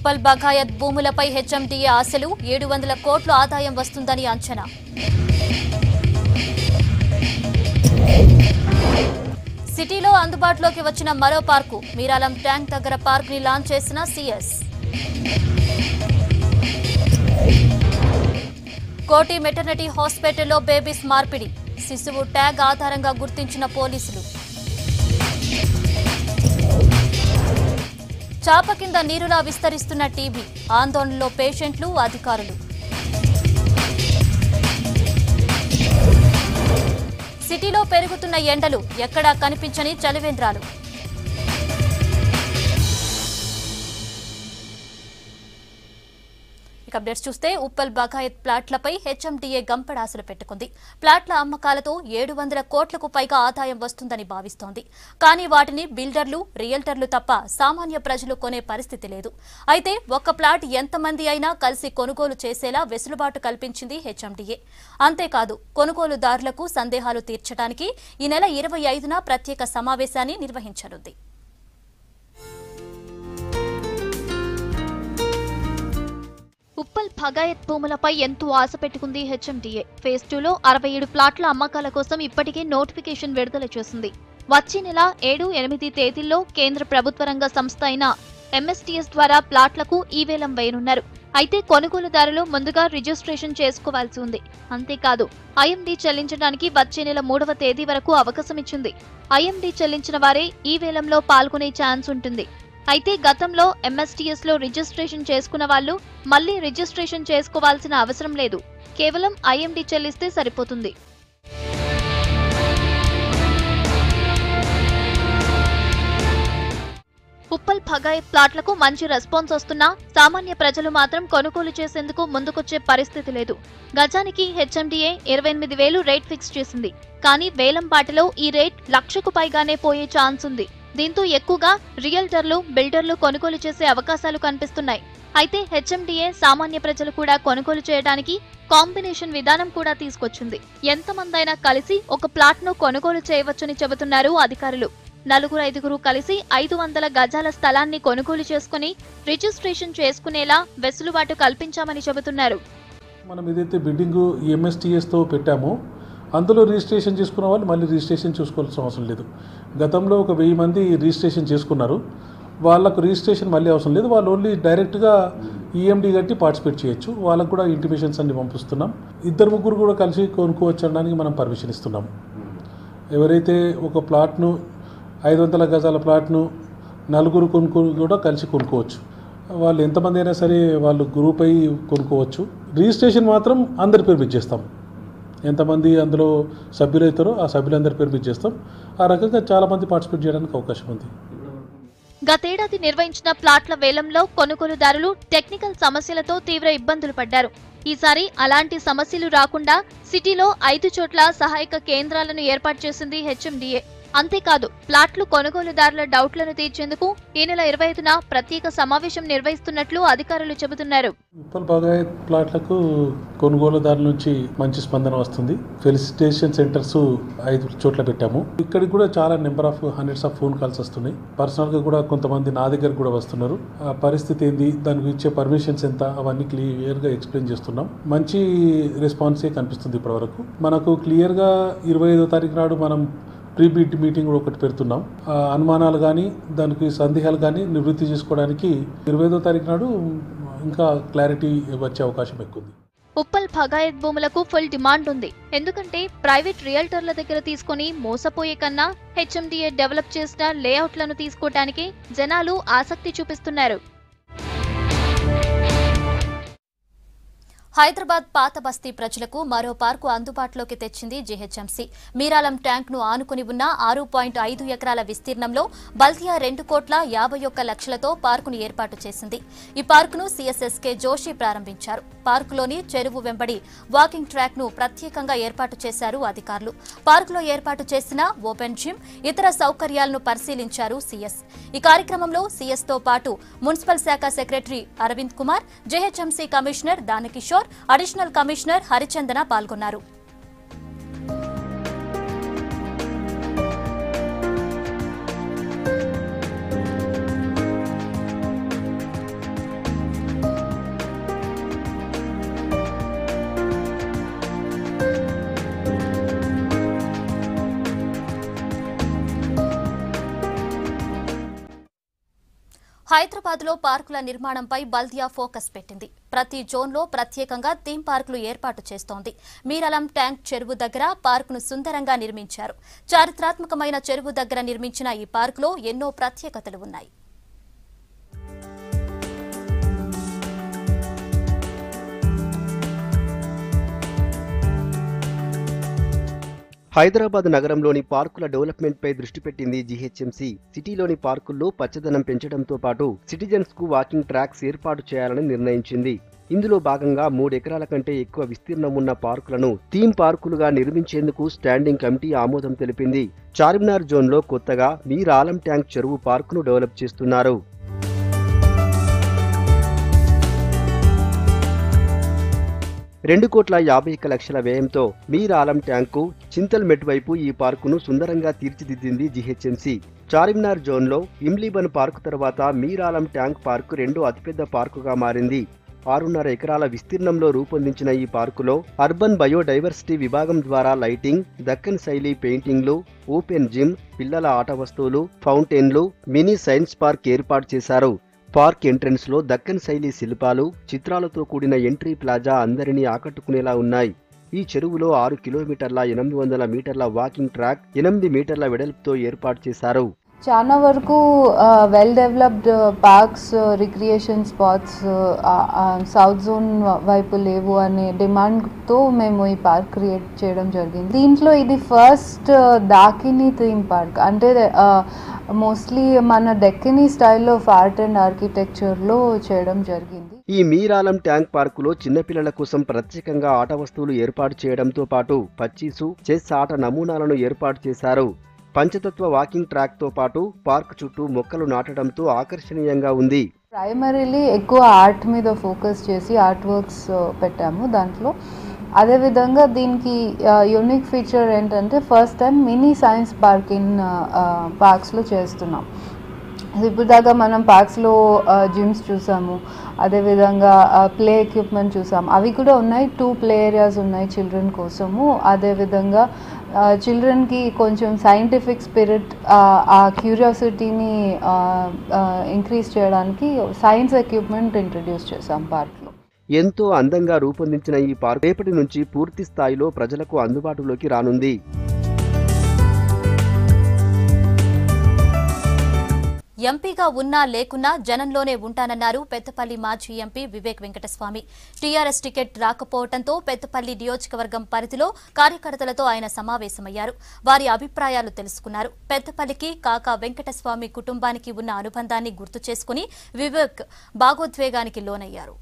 ఉప్పల్ బగాయత్ భూములపై హెచ్ఎండిఏ ఆశలు 700 కోట్ల ఆదాయం వస్తుందని అంచనా. సిటీలో అందుబాటులోకి వచ్చిన మరో పార్కు మీరాలం ట్యాంక్ దగ్గర పార్క్ ని లాంచ్ చేసిన సీఎస్. కోటి మెటర్నిటీ హాస్పిటల్లో బేబీస్ మార్పిడి శిశువు ట్యాగ్ ఆధారంగా గుర్తించిన పోలీసులు. చాప కింద నీరులా విస్తరిస్తున్న టీబీ ఆందోళనలో పేషెంట్లు అధికారులు. సిటీలో పెరుగుతున్న ఎండలు ఎక్కడా కనిపించని చలివేంద్రాలు. అప్డేట్స్ చూస్తే ఉప్పల్ బగాయత్ ప్లాట్లపై హెచ్ఎండిఏ గంపడాసులు పెట్టుకుంది. ప్లాట్ల అమ్మకాలతో 700 కోట్లకు పైగా ఆదాయం వస్తుందని భావిస్తోంది. కానీ వాటిని బిల్డర్లు, రియల్టర్లు తప్ప సామాన్య ప్రజలు కొనే పరిస్థితి లేదు. అయితే ఒక్క ప్లాట్ ఎంతమంది అయినా కలిసి కొనుగోలు చేసేలా వెసులుబాటు కల్పించింది హెచ్ఎండిఏ. అంతేకాదు కొనుగోలుదారులకు సందేహాలు తీర్చడానికి ఈ నెల 25న ప్రత్యేక సమావేశాన్ని నిర్వహించనుంది. ఉప్పల్ బగాయత్ భూములపై ఎంతో ఆశ పెట్టుకుంది హెచ్ఎండిఏ. ఫేజ్ 2లో 67 ప్లాట్ల అమ్మకాల కోసం ఇప్పటికే నోటిఫికేషన్ విడుదల చేసింది. వచ్చే నెల 7, 8 తేదీల్లో కేంద్ర ప్రభుత్వ రంగ సంస్థ అయిన ఎంఎస్టీఎస్ ద్వారా ప్లాట్లకు ఈ వేలం వేయనున్నారు. అయితే కొనుగోలుదారులు ముందుగా రిజిస్ట్రేషన్ చేసుకోవాల్సి ఉంది. అంతేకాదు ఐఎండీ చెల్లించడానికి వచ్చే నెల 3వ తేదీ వరకు అవకాశం ఇచ్చింది. ఐఎండీ చెల్లించిన వారే ఈ వేలంలో పాల్గొనే ఛాన్స్ ఉంటుంది. అయితే గతంలో ఎంఎస్టీఎస్ లో రిజిస్ట్రేషన్ చేసుకున్న వాళ్ళు మళ్లీ రిజిస్ట్రేషన్ చేసుకోవాల్సిన అవసరం లేదు. కేవలం ఐఎండీ చెల్లిస్తే సరిపోతుంది. ఉప్పల్ బగాయత్ ప్లాట్లకు మంచి రెస్పాన్స్ వస్తున్నా సామాన్య ప్రజలు మాత్రం కొనుగోలు చేసేందుకు ముందుకొచ్చే పరిస్థితి లేదు. గజానికి హెచ్ఎండిఏ 28,000 రేట్ ఫిక్స్ చేసింది. కానీ వేలం పాటలో ఈ రేట్ 1,00,000కు పైగానే పోయే ఛాన్స్ ఉంది. దీంతో ఎక్కువగా రియల్టర్లు, బిల్డర్లు కొనుగోలు చేసే అవకాశాలు కనిపిస్తున్నాయి. అయితే హెచ్ఎండిఏ సామాన్య ప్రజలు కూడా కొనుగోలు చేయడానికి కాంబినేషన్ విధానం కూడా తీసుకొచ్చింది. ఎంతమందైనా కలిసి ఒక ప్లాట్ను కొనుగోలు చేయవచ్చని చెబుతున్నారు అధికారులు. 4-5 కలిసి 500 గజాల స్థలాన్ని కొనుగోలు చేసుకుని రిజిస్ట్రేషన్ చేసుకునేలా వెసులుబాటు కల్పించామని చెబుతున్నారు. మనం ఏదైతే బిడ్డింగ్ ఎంఎస్టీఎస్తో పెట్టామో అందులో రిజిస్ట్రేషన్ చేసుకున్న వాళ్ళు మళ్ళీ రిజిస్ట్రేషన్ చూసుకోవాల్సిన అవసరం లేదు. గతంలో ఒక 1000 మంది రిజిస్ట్రేషన్ చేసుకున్నారు. వాళ్ళకు రిజిస్ట్రేషన్ మళ్ళీ అవసరం లేదు. వాళ్ళు ఓన్లీ డైరెక్ట్గా ఈఎండి కట్టి పార్టిసిపేట్ చేయొచ్చు. వాళ్ళకు కూడా ఇంటిమేషన్స్ అన్ని పంపిస్తున్నాం. 2-3 కూడా కలిసి కొనుక్కోవచ్చు అనడానికి మనం పర్మిషన్ ఇస్తున్నాం. ఎవరైతే ఒక ప్లాట్ను 500 గజాల ప్లాట్ను 4 కొనుక్కొని కూడా కలిసి కొనుక్కోవచ్చు. వాళ్ళు ఎంతమంది అయినా సరే వాళ్ళు గ్రూప్ అయ్యి కొనుక్కోవచ్చు. రిజిస్ట్రేషన్ మాత్రం అందరి పేరు మీద చేస్తాం. ఎంతమంది అందులో సభ్యులు అవుతారో ఆ సభ్యులందరి పేరు మీద చేస్తాం. ఆ రకంగా చాలామంది పార్టిసిపేట్ చేయడానికి అవకాశం ఉంది. గతేడాది నిర్వహించిన ప్లాట్ల వేలంలో కొనుగోలుదారులు టెక్నికల్ సమస్యలతో తీవ్ర ఇబ్బందులు పడ్డారు. ఈసారి అలాంటి సమస్యలు రాకుండా సిటీలో 5 చోట్ల సహాయక కేంద్రాలను ఏర్పాటు చేసింది హెచ్ఎండిఏ. అంతేకాదు ప్లాట్లు కొనుగోలుదారుల డౌట్లను తీర్చేందుకు ఈ నెల 25న ప్రత్యేక సమావేశం నిర్వహిస్తున్నట్లు అధికారులు చెబుతున్నారు. ఉప్పల్ బగాయత్ ప్లాట్లకు కొనుగోలుదారుల నుంచి మంచి స్పందన వస్తుంది. ఫెలిసిటేషన్ సెంటర్స్ 5 చోట్ల పెట్టాము. ఇక్కడికి కూడా చాలా number of hundreds of phone calls వస్తున్నాయి. పర్సనల్గా కూడా కొంతమంది నా దగ్గర కూడా వస్తున్నారు. ఆ పరిస్థితి ఏంది, దానికి ఇచ్చే పర్మిషన్స్ ఎంత, అవన్నీ క్లియర్గా ఎక్స్ప్లెయిన్ చేస్తున్నాం. మంచి రెస్పాన్సే కనిపిస్తుంది ఇప్పటివరకు. మనకు క్లియర్గా 25వ తారీఖు నాడు మనం ప్రీబిడ్ మీటింగ్ కూడా ఒకటి పెడుతున్నాం. అనుమానాలు కానీ దానికి సందేహాలు కానీ నివృత్తి చేసుకోవడానికి 25వ తారీఖు నాడు ఇంకా క్లారిటీ వచ్చే అవకాశం ఎక్కువ ఉంది. ఉప్పల్ బగాయత్ భూములకు ఫుల్ డిమాండ్ ఉంది. ఎందుకంటే ప్రైవేట్ రియల్టర్ల దగ్గర తీసుకుని మోసపోయే కన్నా హెచ్ఎండిఏ డెవలప్ చేసిన లేఅవుట్లను తీసుకోవడానికి జనాలు ఆసక్తి చూపిస్తున్నారు. హైదరాబాద్ పాత బస్తీ ప్రజలకు మరో పార్కు అందుబాటులోకి తెచ్చింది జీహెచ్ఎంసీ. మీరాలం ట్యాంక్ ను ఆనుకుని ఉన్న 6.5 ఎకరాల విస్తీర్ణంలో బల్దియా 2,51,00,000తో పార్కును ఏర్పాటు చేసింది. ఈ పార్కును సీఎస్ఎస్కే జోషి ప్రారంభించారు. పార్కులోని చెరువు వెంబడి వాకింగ్ ట్రాక్ ను ప్రత్యేకంగా ఏర్పాటు చేశారు అధికారులు. పార్కులో ఏర్పాటు చేసిన ఓపెన్ జిమ్, ఇతర సౌకర్యాలను పరిశీలించారు సీఎస్. ఈ కార్యక్రమంలో సీఎస్ తో పాటు మున్సిపల్ శాఖ secretary Arvind Kumar, GHMC commissioner Danakishore, additional commissioner Harichandana పాల్గొన్నారు. హైదరాబాద్లో పార్కుల నిర్మాణంపై బల్దియా ఫోకస్ పెట్టింది. ప్రతి జోన్లో ప్రత్యేకంగా థీమ్ పార్కులు ఏర్పాటు చేస్తోంది. మీరాలం ట్యాంక్ చెరువు దగ్గర పార్కును సుందరంగా నిర్మించారు. చారిత్రాత్మకమైన చెరువు దగ్గర నిర్మించిన ఈ పార్కులో ఎన్నో ప్రత్యేకతలు ఉన్నాయి. హైదరాబాద్ నగరంలోని పార్కుల డెవలప్మెంట్ పై దృష్టి పెట్టింది జీహెచ్ఎంసీ. సిటీలోని పార్కుల్లో పచ్చదనం పెంచడంతో పాటు సిటిజన్స్ కు వాకింగ్ ట్రాక్స్ ఏర్పాటు చేయాలని నిర్ణయించింది. ఇందులో భాగంగా 3 ఎకరాల కంటే ఎక్కువ విస్తీర్ణం ఉన్న పార్కులను థీమ్ పార్కులుగా నిర్మించేందుకు స్టాండింగ్ కమిటీ ఆమోదం తెలిపింది. చార్మినార్ జోన్లో కొత్తగా మీరాలం ట్యాంక్ చెరువు పార్కును డెవలప్ చేస్తున్నారు. 2,51,00,000 వ్యయంతో మీరాలం ట్యాంకు చింతల్ మెట్ వైపు ఈ పార్కును సుందరంగా తీర్చిదిద్దింది జీహెచ్ఎంసీ. చార్మినార్ జోన్లో ఇమ్లీబన్ పార్కు తర్వాత మీరాలం ట్యాంక్ పార్కు రెండో అతిపెద్ద పార్కుగా మారింది. 6.5 ఎకరాల విస్తీర్ణంలో రూపొందించిన ఈ పార్కులో అర్బన్ బయోడైవర్సిటీ విభాగం ద్వారా లైటింగ్, దక్కన్ శైలి పెయింటింగ్లు, ఓపెన్ జిమ్, పిల్లల ఆట వస్తువులు, ఫౌంటైన్లు, మినీ సైన్స్ పార్క్ ఏర్పాటు చేశారు. పార్క్ ఎంట్రన్స్ లో దక్కన్ శైలి శిల్పాలు, చిత్రాలతో కూడిన ఎంట్రీ ప్లాజా అందరినీ ఆకట్టుకునేలా ఉన్నాయి. ఈ చెరువులో 6 కిలోమీటర్ల 800 మీటర్ల వాకింగ్ ట్రాక్ 8 మీటర్ల వెడల్పుతో ఏర్పాటు చేశారు. చాలా వరకు well developed parks, recreation spots south zone వైపు లేవు అనే డిమాండ్తో మేము ఈ పార్క్ క్రియేట్ చేయడం జరిగింది. దీంట్లో ఇది ఫస్ట్ దాకిని థీమ్ పార్క్, అంటే మోస్ట్లీ మన Deccani style of art and ఆర్కిటెక్చర్లో చేయడం జరిగింది. ఈ మీరాలం ట్యాంక్ పార్కులో చిన్నపిల్లల కోసం ప్రత్యేకంగా ఆట వస్తువులు ఏర్పాటు చేయడంతో పాటు పచ్చీసు, చెస్ ఆట నమూనాలను ఏర్పాటు చేశారు. పంచతత్వ వాకింగ్ ట్రాక్ తో పాటు పార్క్ చుట్టూ మొక్కలు నాటడంతో ఆకర్షణీయంగా ఉంది. ప్రైమరీలీ ఎక్కువ ఆర్ట్ మీద ఫోకస్ చేసి ఆర్ట్ వర్క్స్ పెట్టాము దాంట్లో. అదేవిధంగా దీనికి యూనిక్ ఫీచర్ ఏంటంటే first time mini science park in పార్క్స్లో చేస్తున్నాం. ఇప్పుడు దాకా మనం పార్క్స్లో జిమ్స్ చూసాము, అదేవిధంగా ప్లే ఎక్విప్మెంట్ చూసాము, అవి కూడా ఉన్నాయి. 2 ప్లే ఏరియాస్ ఉన్నాయి చిల్డ్రన్ కోసము. అదేవిధంగా చిల్డ్రన్కి కొంచెం సైంటిఫిక్ స్పిరిట్, ఆ క్యూరియాసిటీని ఇంక్రీజ్ చేయడానికి సైన్స్ ఎక్విప్మెంట్ ఇంట్రడ్యూస్ చేసాం పార్క్లో. ఎంతో అందంగా రూపొందించిన ఈ పార్క్ రేపటి నుంచి పూర్తి స్థాయిలో ప్రజలకు అందుబాటులోకి రానుంది. ఎంపీగా ఉన్నా లేకున్నా జనంలోనే ఉంటానన్నారు పెద్దపల్లి మాజీ MP Vivek Venkataswamy. TRS ticket రాకపోవడంతో పెద్దపల్లి నియోజకవర్గం పరిధిలో కార్యకర్తలతో ఆయన సమావేశమయ్యారు. వారి అభిప్రాయాలు తెలుసుకున్నారు. పెద్దపల్లికి కాకా వెంకటస్వామి కుటుంబానికి ఉన్న అనుబంధాన్ని గుర్తు చేసుకుని వివేక్ భావోద్వేగానికి లోనయ్యారు.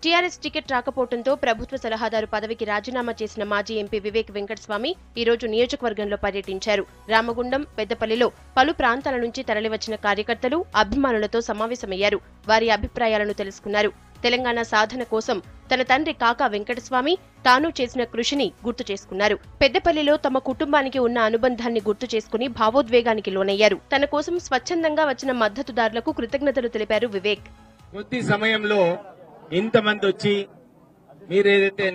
టీఆర్ఎస్ టికెట్ రాకపోవడంతో ప్రభుత్వ సలహాదారు పదవికి రాజీనామా చేసిన మాజీ ఎంపీ వివేక్ వెంకటస్వామి ఈ రోజు నియోజకవర్గంలో పర్యటించారు. రామగుండం, పెద్దపల్లిలో పలు ప్రాంతాల నుంచి తరలివచ్చిన కార్యకర్తలు, అభిమానులతో సమావేశమయ్యారు. వారి అభిప్రాయాలను తెలుసుకున్నారు. తెలంగాణ సాధన కోసం తన తండ్రి కాకా వెంకటస్వామి తాను చేసిన కృషిని గుర్తు చేసుకున్నారు. పెద్దపల్లిలో తమ కుటుంబానికి ఉన్న అనుబంధాన్ని గుర్తు చేసుకుని భావోద్వేగానికి లోనయ్యారు. తన కోసం స్వచ్ఛందంగా వచ్చిన మద్దతుదారులకు కృతజ్ఞతలు తెలిపారు వివేక్. కొద్ది సమయంలో ఇంతమంది వచ్చి మీరేదైతే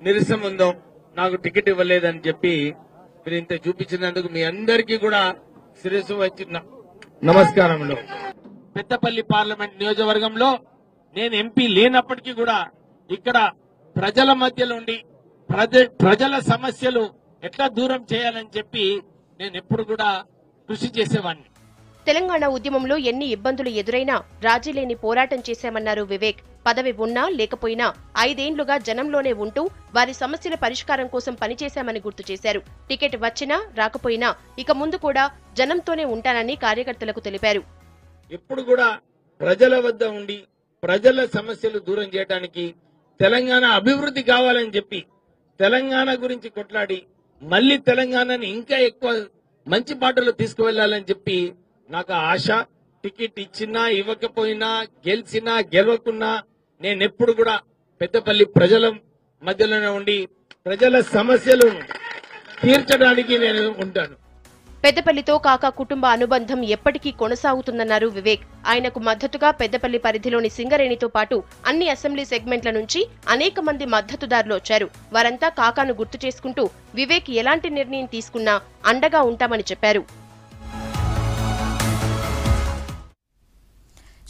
నిరసన ఉందో నాకు టికెట్ ఇవ్వలేదని చెప్పి మీరు ఇంత చూపించినందుకు మీ అందరికీ కూడా శిరస్సు వచ్చి నమస్కారములు. పెద్దపల్లి పార్లమెంట్ నియోజకవర్గంలో నేను ఎంపీ లేనప్పటికీ కూడా ఇక్కడ ప్రజల మధ్యలో ఉండి ప్రజల సమస్యలు ఎట్లా దూరం చేయాలని చెప్పి నేను ఎప్పుడు కూడా కృషి చేసేవాడిని. తెలంగాణ ఉద్యమంలో ఎన్ని ఇబ్బందులు ఎదురైనా రాజీ లేని పోరాటం చేశామన్నారు వివేక్. పదవి ఉన్నా లేకపోయినా 5 ఏళ్లుగా జనంలోనే ఉంటూ వారి సమస్యల పరిష్కారం కోసం పనిచేశామని గుర్తు చేశారు. టికెట్ వచ్చినా రాకపోయినా ఇక ముందు కూడా జనంతోనే ఉంటానని కార్యకర్తలకు తెలిపారు. ఎప్పుడు కూడా ప్రజల వద్ద ఉండి ప్రజల సమస్యలు దూరం చేయడానికి, తెలంగాణ అభివృద్ధి కావాలని చెప్పి తెలంగాణ గురించి కొట్లాడి మళ్లీ తెలంగాణని ఇంకా ఎక్కువ మంచి బాటలో తీసుకువెళ్లాలని చెప్పి నాకు ఆశ. టికెట్ ఇచ్చినా ఇవ్వకపోయినా, గెలిచినా గెలవకున్నా నేనెప్పుడు కూడా పెద్దపల్లి ప్రజల మధ్యలోనే ఉండి ప్రజల సమస్యలు తీర్చడానికి నేను ఉంటాను. పెద్దపల్లితో కాకా కుటుంబ అనుబంధం ఎప్పటికీ కొనసాగుతుందన్నారు వివేక్. ఆయనకు మద్దతుగా పెద్దపల్లి పరిధిలోని సింగరేణితో పాటు అన్ని అసెంబ్లీ సెగ్మెంట్ల నుంచి అనేక మంది మద్దతుదారులు వచ్చారు. వారంతా కాకాను గుర్తు చేసుకుంటూ వివేక్ ఎలాంటి నిర్ణయం తీసుకున్నా అండగా ఉంటామని చెప్పారు.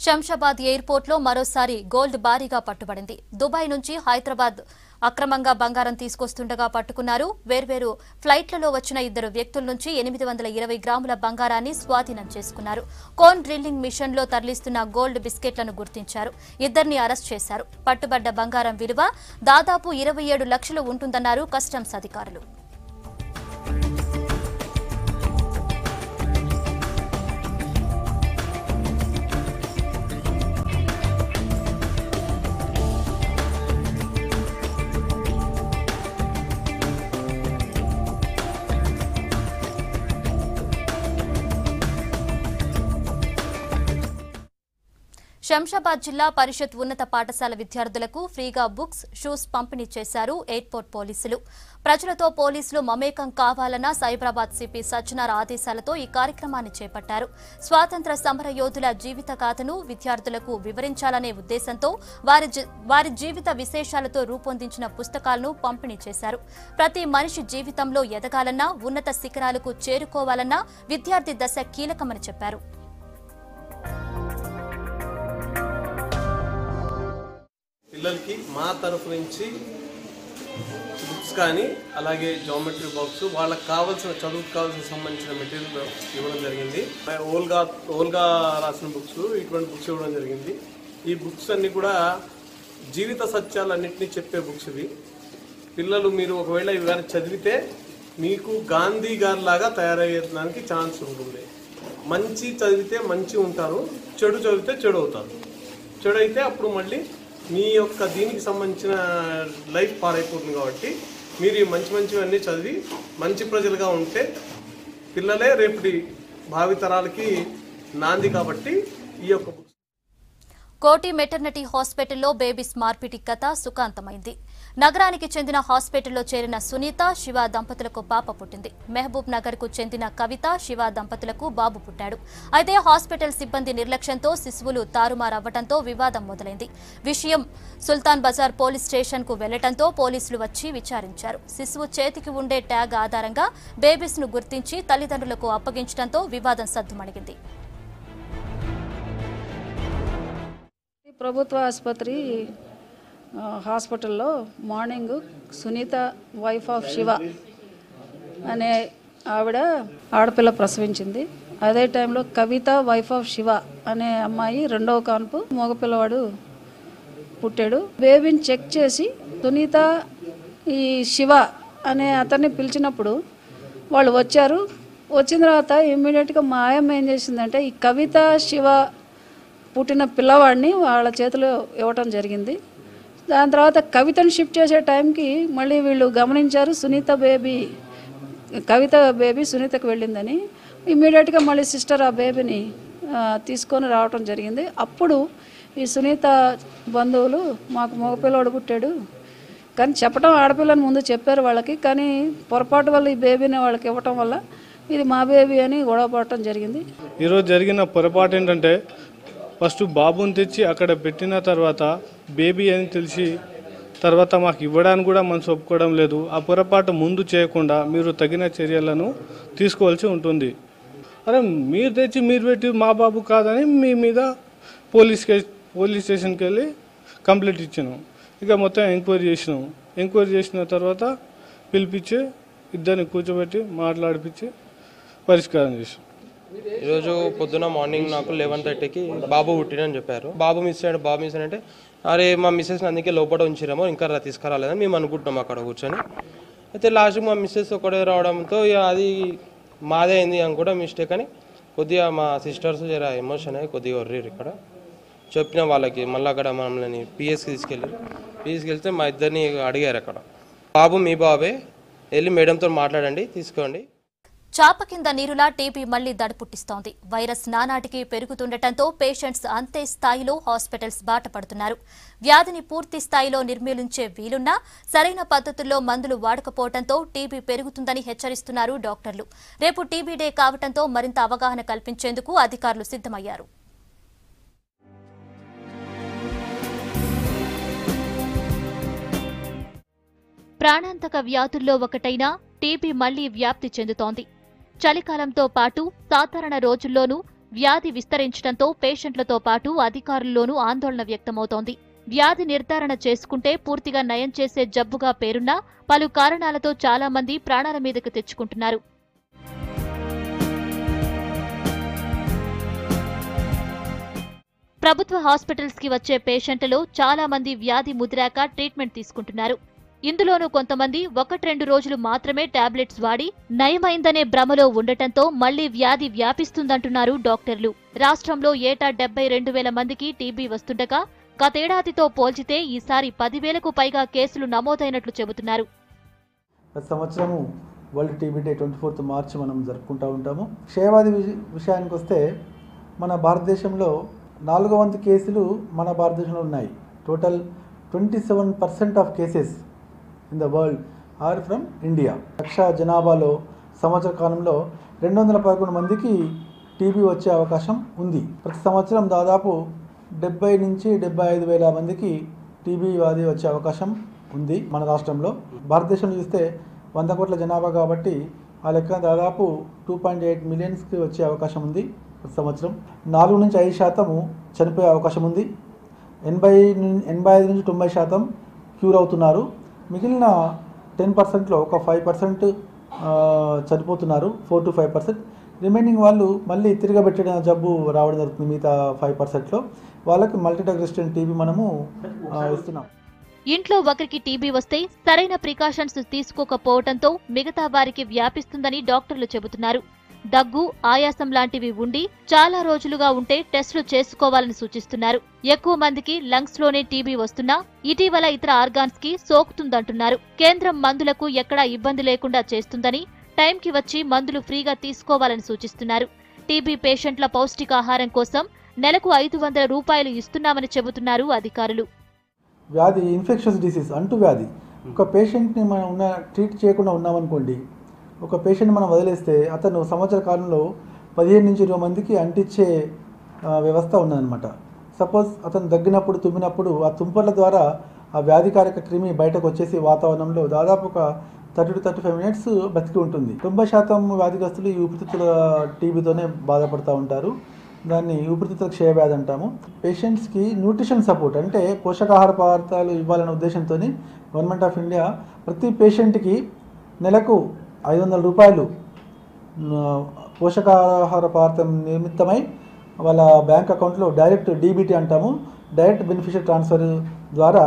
శంషాబాద్ ఎయిర్పోర్ట్లో మరోసారి గోల్డ్ భారీగా పట్టుబడింది. దుబాయ్ నుంచి హైదరాబాద్ అక్రమంగా బంగారం తీసుకొస్తుండగా పట్టుకున్నారు. వేర్వేరు ఫ్లైట్లలో వచ్చిన 2 వ్యక్తుల నుంచి 820 గ్రాముల బంగారాన్ని స్వాధీనం చేసుకున్నారు. కోన్ డ్రిల్లింగ్ మిషన్లో తరలిస్తున్న గోల్డ్ బిస్కెట్లను గుర్తించారు. 2ని అరెస్ట్ చేశారు. పట్టుబడ్డ బంగారం విలువ దాదాపు 27 లక్షలు ఉంటుందన్నారు కస్టమ్స్ అధికారులు. శంషాబాద్ జిల్లా పరిషత్ ఉన్నత పాఠశాల విద్యార్థులకు ఫ్రీగా బుక్స్, షూస్ పంపిణీ చేశారు ఎయిర్పోర్ట్ పోలీసులు. ప్రజలతో పోలీసులు మమేకం కావాలన్న సైబరాబాద్ సిపి సజ్జనార్ ఆదేశాలతో ఈ కార్యక్రమాన్ని చేపట్టారు. స్వాతంత్ర సమర యోధుల జీవిత గాథను విద్యార్థులకు వివరించాలనే ఉద్దేశంతో వారి జీవిత విశేషాలతో రూపొందించిన పుస్తకాలను పంపిణీ చేశారు. ప్రతి మనిషి జీవితంలో ఎదగాలన్నా, ఉన్నత శిఖరాలకు చేరుకోవాలన్నా విద్యార్థి దశ కీలకమని చెప్పారు. పిల్లలకి మా తరఫు నుంచి బుక్స్ కానీ అలాగే జామెట్రీ బాక్స్ వాళ్ళకి కావాల్సిన చదువుకు కావాల్సిన సంబంధించిన మెటీరియల్ ఇవ్వడం జరిగింది. ఓల్గా రాసిన బుక్స్, ఇటువంటి బుక్స్ ఇవ్వడం జరిగింది. ఈ బుక్స్ అన్నీ కూడా జీవిత సత్యాలన్నింటినీ చెప్పే బుక్స్ ఇవి. పిల్లలు మీరు ఒకవేళ ఇవి కానీ చదివితే మీకు గాంధీ గారి లాగా తయారయ్యేదానికి ఛాన్స్ ఉంటుంది. మంచి చదివితే మంచి ఉంటారు, చెడు చదివితే చెడు అవుతారు. చెడు అయితే అప్పుడు మళ్ళీ మీ యొక్క దీనికి సంబంధించిన లైఫ్ పాడైపోతుంది. కాబట్టి మీరు ఈ మంచివన్నీ చదివి మంచి ప్రజలుగా ఉంటే పిల్లలే రేపటి భావితరాలకి నాంది. కాబట్టి ఈ యొక్క కోటి మెటర్నిటీ హాస్పిటల్లో బేబీస్ మార్పిడి కథ సుఖాంతమైంది. నగరానికి చెందిన హాస్పిటల్లో చేరిన సునీత, శివ దంపతులకు పాప పుట్టింది. మహబూబ్ నగర్ కు చెందిన కవిత, శివ దంపతులకు బాబు పుట్టాడు. అయితే హాస్పిటల్ సిబ్బంది నిర్లక్ష్యంతో శిశువులు తారుమారవ్వడంతో వివాదం మొదలైంది. విషయం సుల్తాన్ బజార్ పోలీస్ స్టేషన్ కు వెళ్లడంతో పోలీసులు వచ్చి విచారించారు. శిశువు చేతికి ఉండే ట్యాగ్ ఆధారంగా బేబీస్ ను గుర్తించి తల్లిదండ్రులకు అప్పగించడంతో వివాదం సద్దుమణిగింది. ప్రభుత్వ ఆసుపత్రి హాస్పిటల్లో morning Sunitha wife of Shiva అనే ఆవిడ ఆడపిల్ల ప్రసవించింది. అదే టైంలో కవిత వైఫ్ ఆఫ్ శివ అనే అమ్మాయి రెండవ కాన్పు మగపిల్లవాడు పుట్టాడు. బేబీని చెక్ చేసి సునీత ఈ శివ అనే అతన్ని పిలిచినప్పుడు వాళ్ళు వచ్చారు. వచ్చిన తర్వాత ఇమ్మీడియట్గా మా ఆయమ్మ ఏం చేసిందంటే ఈ కవిత శివ పుట్టిన పిల్లవాడిని వాళ్ళ చేతిలో ఇవ్వటం జరిగింది. దాని తర్వాత కవితను షిఫ్ట్ చేసే టైంకి మళ్ళీ వీళ్ళు గమనించారు కవిత బేబీ సునీతకు వెళ్ళిందని. ఇమ్మీడియట్గా మళ్ళీ సిస్టర్ ఆ బేబీని తీసుకొని రావటం జరిగింది. అప్పుడు ఈ సునీత బంధువులు మాకు మగపిల్లవాడు పుట్టాడు కానీ చెప్పడం ఆడపిల్లని ముందు చెప్పారు వాళ్ళకి. కానీ పొరపాటు వల్ల ఈ బేబీని వాళ్ళకి ఇవ్వటం వల్ల ఇది మా బేబీ అని గొడవ పడటం జరిగింది. ఈరోజు జరిగిన పొరపాటు ఏంటంటే ఫస్ట్ బాబుని తెచ్చి అక్కడ పెట్టిన తర్వాత బేబీ అని తెలిసి తర్వాత మాకు ఇవ్వడానికి కూడా మనసు ఒప్పుకోవడం లేదు. ఆ పొరపాటు ముందు చేయకుండా మీరు తగిన చర్యలను తీసుకోవాల్సి ఉంటుంది. అరే మీరు తెచ్చి మీరు పెట్టి మా బాబు కాదని మీ మీద పోలీస్ స్టేషన్కి వెళ్ళి కంప్లైంట్ ఇచ్చినాం. ఇక మొత్తం ఎంక్వైరీ చేసినాం. ఎంక్వైరీ చేసిన తర్వాత పిలిపించి ఇద్దరిని కూర్చోబెట్టి మాట్లాడిపించి పరిష్కారం చేసాం. ఈరోజు పొద్దున మార్నింగ్ నాకు 11:30కి బాబు పుట్టినని చెప్పారు. బాబు మిస్ అంటే అరే మా మిస్సెస్ని అందుకే లోపల ఉంచిరేమో ఇంకా తీసుకురాలేదని మేము అనుకుంటున్నాం అక్కడ కూర్చొని. అయితే లాస్ట్కి మా మిస్సెస్ ఒకటే రావడంతో అది మాదే అయింది అని కూడా మిస్టేక్ అని కొద్దిగా మా సిస్టర్స్ జర ఎమోషన్ అయ్యి కొద్దిగా వర్రీరు. ఇక్కడ చెప్పిన వాళ్ళకి మళ్ళీ అక్కడ మమ్మల్ని పిఎస్కి తీసుకెళ్తే మా ఇద్దరిని అడిగారు. అక్కడ బాబు మీ బాబే, వెళ్ళి మేడంతో మాట్లాడండి తీసుకోండి. చాప కింద నీరులా టీబీ మళ్లీ దడపుట్టిస్తోంది. వైరస్ నానాటికి పెరుగుతుండటంతో పేషెంట్స్ అంతే స్థాయిలో హాస్పిటల్స్ బాట పడుతున్నారు. వ్యాధిని పూర్తి స్థాయిలో నిర్మూలించే వీలున్నా సరైన పద్ధతుల్లో మందులు వాడకపోవడంతో టీబీ పెరుగుతుందని హెచ్చరిస్తున్నారు డాక్టర్లు. రేపు టీబీ డే కావడంతో మరింత అవగాహన కల్పించేందుకు అధికారులు సిద్ధమయ్యారు. ప్రాణాంతక వ్యాధుల్లో ఒకటైన టీబీ మళ్లీ వ్యాప్తి చెందుతోంది. చలికాలంతో పాటు సాధారణ రోజుల్లోనూ వ్యాధి విస్తరించడంతో పేషెంట్లతో పాటు అధికారుల్లోనూ ఆందోళన వ్యక్తమవుతోంది. వ్యాధి నిర్ధారణ చేసుకుంటే పూర్తిగా నయం చేసే జబ్బుగా పేరున్నా పలు కారణాలతో చాలా మంది ప్రాణాల మీదకు తెచ్చుకుంటున్నారు. ప్రభుత్వ హాస్పిటల్స్ కి వచ్చే పేషెంట్లలో చాలా మంది వ్యాధి ముదిరాక ట్రీట్మెంట్ తీసుకుంటున్నారు. ఇందులోనూ కొంతమంది 1-2 రోజులు మాత్రమే టాబ్లెట్స్ వాడి నయమైందనే భ్రమలో ఉండటంతో మళ్లీ వ్యాధి వ్యాపిస్తుందంటున్నారు డాక్టర్లు. రాష్ట్రంలో ఏటా 72,000 మందికి టీబీ వస్తుండగా గతేడాదితో పోల్చితే ఈసారి 10,000కు పైగా కేసులు నమోదైనట్లు చెబుతున్నారు. గత సంవత్సరము వరల్డ్ టీబీ డే 24th మార్చి మనం జరుపుకుంటూ ఉంటాము. క్షయవ్యాధి విషయానికి వస్తే మన భారతదేశంలో 400 కేసులు మన భారతదేశంలో ఉన్నాయి. Total 27% of cases in the world are from India. 1,00,000 జనాభాలో సంవత్సర కాలంలో 211 మందికి టీబీ వచ్చే అవకాశం ఉంది. ప్రతి సంవత్సరం దాదాపు 70 నుంచి 75,000 మందికి టీబీ వ్యాధి వచ్చే అవకాశం ఉంది మన రాష్ట్రంలో. భారతదేశంలో చూస్తే 100 కోట్ల జనాభా కాబట్టి ఆ లెక్క దాదాపు 2.8 మిలియన్స్కి వచ్చే అవకాశం ఉంది ప్రతి సంవత్సరం. 4 నుంచి 5% చనిపోయే అవకాశం ఉంది. 85 నుంచి 90% క్యూర్ అవుతున్నారు. మిగిలిన 10%లో ఒక 5% చనిపోతున్నారు. 4 to 5%. రిమైనింగ్ వాళ్ళు మళ్ళీ తిరగబెట్టిన జబ్బు రావడం జరుగుతుంది. మిగతా 5%లో వాళ్ళకి మల్టీడ్రగ్ రెసిస్టెంట్ టీబీ మనము ఇస్తున్నాం. ఇంట్లో ఒకరికి టీబీ వస్తే సరైన ప్రికాషన్స్ తీసుకోకపోవడంతో మిగతా వారికి వ్యాపిస్తుందని డాక్టర్లు చెబుతున్నారు. దగ్గు, ఆయాసం లాంటివి ఉండి చాలా రోజులుగా ఉంటే టెస్టులు చేసుకోవాలని సూచిస్తున్నారు. ఎక్కువ మందికి లంగ్స్ లోనే టీబీ వస్తున్నా ఇటీవల ఇతర ఆర్గాన్స్ కి సోకుతుందంటున్నారు. కేంద్రం మందులకు ఎక్కడా ఇబ్బంది లేకుండా చేస్తుందని, టైంకి వచ్చి మందులు ఫ్రీగా తీసుకోవాలని సూచిస్తున్నారు. టీబీ పేషెంట్ల పౌష్టికాహారం కోసం నెలకు 500 రూపాయలు ఇస్తున్నామని చెబుతున్నారు అధికారులు. వ్యాధి ఇన్ఫెక్షన్స్ డిసీజ్ అంటూ వ్యాధి ఒక పేషెంట్ని మనం ట్రీట్ చేయకుండా ఉన్నామనుకోండి, ఒక పేషెంట్ మనం వదిలేస్తే అతను సంవత్సర కాలంలో 15 నుంచి 20 మందికి అంటించే వ్యవస్థ ఉన్నదన్నమాట. సపోజ్ అతను దగ్గినప్పుడు, తుమ్మినప్పుడు ఆ తుంపర్ల ద్వారా ఆ వ్యాధికారక క్రిమి బయటకు వచ్చేసి వాతావరణంలో దాదాపు ఒక 30 to 35 minutes బతికి ఉంటుంది. 90% వ్యాధిగ్రస్తులు ఈ ఊపిరితిత్తుల టీబీతోనే బాధపడుతూ ఉంటారు. దాన్ని ఊపిరితిత్తుల క్షయవ్యాధి అంటాము. పేషెంట్స్కి న్యూట్రిషన్ సపోర్ట్ అంటే పోషకాహార పదార్థాలు ఇవ్వాలనే ఉద్దేశంతో గవర్నమెంట్ ఆఫ్ ఇండియా ప్రతి పేషెంట్కి నెలకు 500 రూపాయలు పోషకాహార పదార్థం నిమిత్తమై వాళ్ళ బ్యాంక్ అకౌంట్లో డైరెక్ట్ డీబీటీ అంటాము, డైరెక్ట్ బెనిఫిషియరీ ట్రాన్స్ఫర్ ద్వారా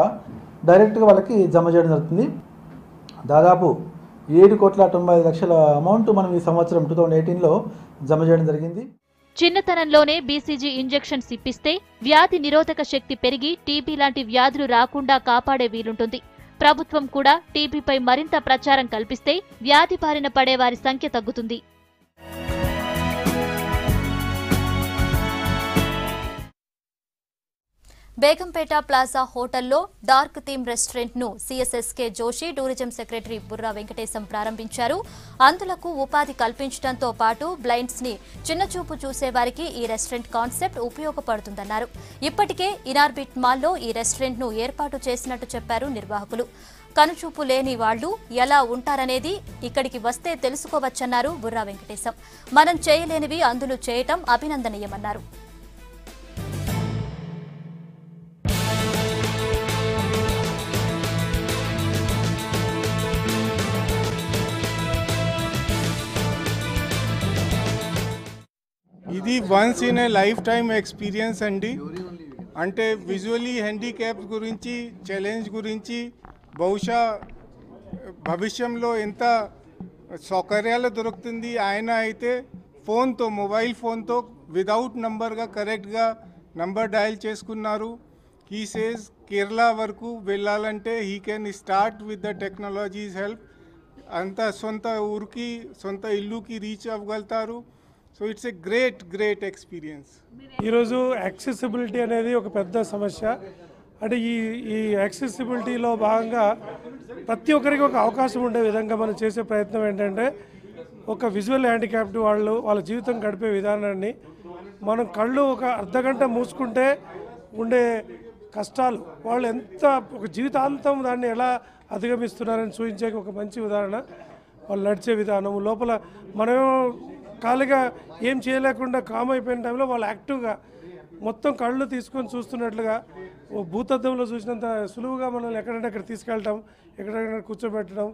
డైరెక్ట్గా వాళ్ళకి జమ చేయడం జరుగుతుంది. దాదాపు 7,95,00,000 అమౌంట్ మనం ఈ సంవత్సరం 2018లో జమ చేయడం జరిగింది. చిన్నతనంలోనే బీసీజీ ఇంజెక్షన్స్ ఇప్పిస్తే వ్యాధి నిరోధక శక్తి పెరిగి టీబీ లాంటి వ్యాధులు రాకుండా కాపాడే వీలుంటుంది. ప్రభుత్వం కూడా టీబీపై మరింత ప్రచారం కల్పిస్తే వ్యాధి బారిన పడేవారి సంఖ్య తగ్గుతుంది. బేగంపేట ప్లాజా హోటల్లో డార్క్ థీమ్ రెస్టారెంట్ ను సీఎస్ఎస్కే జోషి టూరిజం సెక్రటరీ బుర్రా వెంకటేశం ప్రారంభించారు. అందులకు ఉపాధి కల్పించడంతో పాటు బ్లైండ్స్ ని చిన్నచూపు చూసేవారికి ఈ రెస్టారెంట్ కాన్సెప్ట్ ఉపయోగపడుతుందన్నారు. ఇప్పటికే ఇనార్బిట్ మాల్లో ఈ రెస్టారెంట్ ను ఏర్పాటు చేసినట్టు చెప్పారు నిర్వాహకులు. కనుచూపు లేని వాళ్లు ఎలా ఉంటారనేది ఇక్కడికి వస్తే తెలుసుకోవచ్చన్నారు బుర్రా వెంకటేశం. మనం చేయలేనివి అందులో చేయటం అభినందనీయమన్నారు. ఇది once in a life time experience అండి. అంటే విజువల్లీ హ్యాండిక్యాప్స్ గురించి, ఛాలెంజ్ గురించి బహుశా భవిష్యంలో ఎంత సౌకర్యాలు దొరుకుతుంది. ఆయన అయితే ఫోన్తో, మొబైల్ ఫోన్తో విదౌట్ నంబర్గా కరెక్ట్గా నంబర్ డయల్ చేసుకున్నారు. హీ సేస్ కేరళ వరకు వెళ్ళాలంటే he can start with the technologies help. అంత సొంత ఊరికి సొంత ఇల్లుకి రీచ్ అవ్వగలుగుతారు. So it's a great experience. ఈరోజు యాక్సెసిబిలిటీ అనేది ఒక పెద్ద సమస్య. అంటే ఈ యాక్సెసిబిలిటీలో భాగంగా ప్రతి ఒక్కరికి ఒక అవకాశం ఉండే విధంగా మనం చేసే ప్రయత్నం ఏంటంటే ఒక విజువల్ హ్యాండిక్యాప్డ్ వాళ్ళ జీవితం గడిపే విధానాన్ని మనం కళ్ళు ఒక అర్ధగంట మూసుకుంటే ఉండే కష్టాలు వాళ్ళు ఎంత ఒక జీవితాంతం దాన్ని ఎలా అధిగమిస్తున్నారని చూపించే ఒక మంచి ఉదాహరణ. వాళ్ళు నడిచే విధానం లోపల మనం ఖాళీగా ఏం చేయలేకుండా కామ్ అయిపోయిన టైంలో వాళ్ళు యాక్టివ్గా మొత్తం కళ్ళు తీసుకొని చూస్తున్నట్లుగా ఓ భూతద్దంలో చూసినంత సులువుగా మనల్ని ఎక్కడంటే అక్కడ తీసుకెళ్ళటం, ఎక్కడెక్కడ కూర్చోబెట్టడం,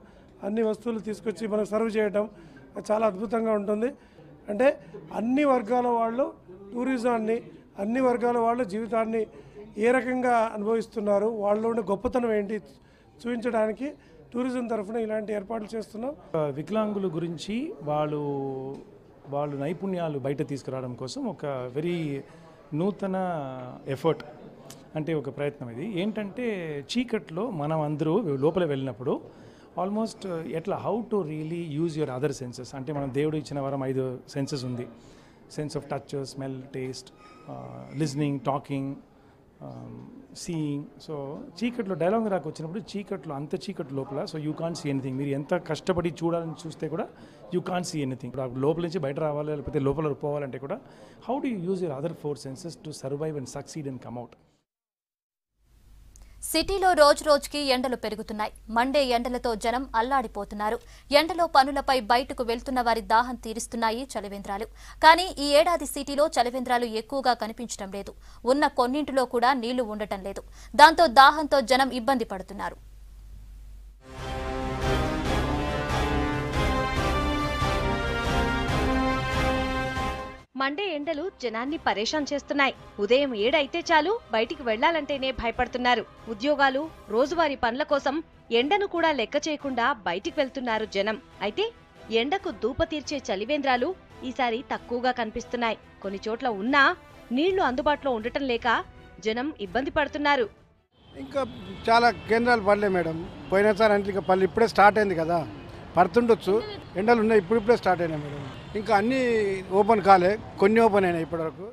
అన్ని వస్తువులు తీసుకొచ్చి మనకు సర్వ్ చేయడం చాలా అద్భుతంగా ఉంటుంది. అంటే అన్ని వర్గాల వాళ్ళు టూరిజాన్ని, అన్ని వర్గాల వాళ్ళు జీవితాన్ని ఏ రకంగా అనుభవిస్తున్నారు, వాళ్ళలో ఉండే గొప్పతనం ఏంటి చూపించడానికి టూరిజం తరఫున ఇలాంటి ఏర్పాట్లు చేస్తున్నాం. వికలాంగుల గురించి వాళ్ళు నైపుణ్యాలు బయట తీసుకురావడం కోసం ఒక వెరీ నూతన ఎఫర్ట్, అంటే ఒక ప్రయత్నం. ఇది ఏంటంటే చీకట్లో మనం అందరూ లోపల వెళ్ళినప్పుడు ఆల్మోస్ట్ ఎట్లా how to really use your other senses. అంటే మనం దేవుడు ఇచ్చిన వరం 5 సెన్సెస్ ఉంది. Sense of touch, smell, taste, listening, talking, seeing. So చీకట్లో డైలాగ్ రాక వచ్చినప్పుడు చీకట్లో అంత చీకటి లోపల so you can see anything. మీరు ఎంత కష్టపడి చూడాలని చూస్తే కూడా యూ కాన్ సీ ఎనీథింగ్. లోపల నుంచి బయట రావాలి లేకపోతే లోపల పోవాలంటే కూడా how do you use your other 4 senses to survive and succeed and come out. సిటీలో రోజురోజుకి ఎండలు పెరుగుతున్నాయి. మండే ఎండలతో జనం అల్లాడిపోతున్నారు. ఎండలో పనులపై బయటకు వెళ్తున్న వారి దాహం తీరుస్తున్నాయి చలివేంద్రాలు. కానీ ఈ ఏడాది సిటీలో చలివేంద్రాలు ఎక్కువగా కనిపించడం లేదు. ఉన్న కొన్నింటిలో కూడా నీళ్లు ఉండటం లేదు. దాంతో దాహంతో జనం ఇబ్బంది పడుతున్నారు. మండే ఎండలు జనాన్ని పరేషాన్ చేస్తున్నాయి. ఉదయం 7 అయితే చాలు బయటికి వెళ్లాలంటేనే భయపడుతున్నారు. ఉద్యోగాలు, రోజువారీ పనుల కోసం ఎండను కూడా లెక్క చేయకుండా బయటికి వెళ్తున్నారు జనం. అయితే ఎండకు దూప తీర్చే చలివేంద్రాలు ఈసారి తక్కువగా కనిపిస్తున్నాయి. కొన్ని చోట్ల ఉన్నా నీళ్లు అందుబాటులో ఉండటం లేక జనం ఇబ్బంది పడుతున్నారు. ఇంకా చాలా కేంద్రాలు పడలే మేడం. పోయినసారి అంటే ఇంకా పళ్ళు ఇప్పుడే స్టార్ట్ అయింది కదా, పడుతుండొచ్చు. ఎండలు ఉన్నాయి, ఇప్పుడిప్పుడే స్టార్ట్ అయినాయి మేడం. ఇంకా అన్ని ఓపెన్ కాలే, కొన్ని ఓపెన్ అయినాయి ఇప్పటివరకు.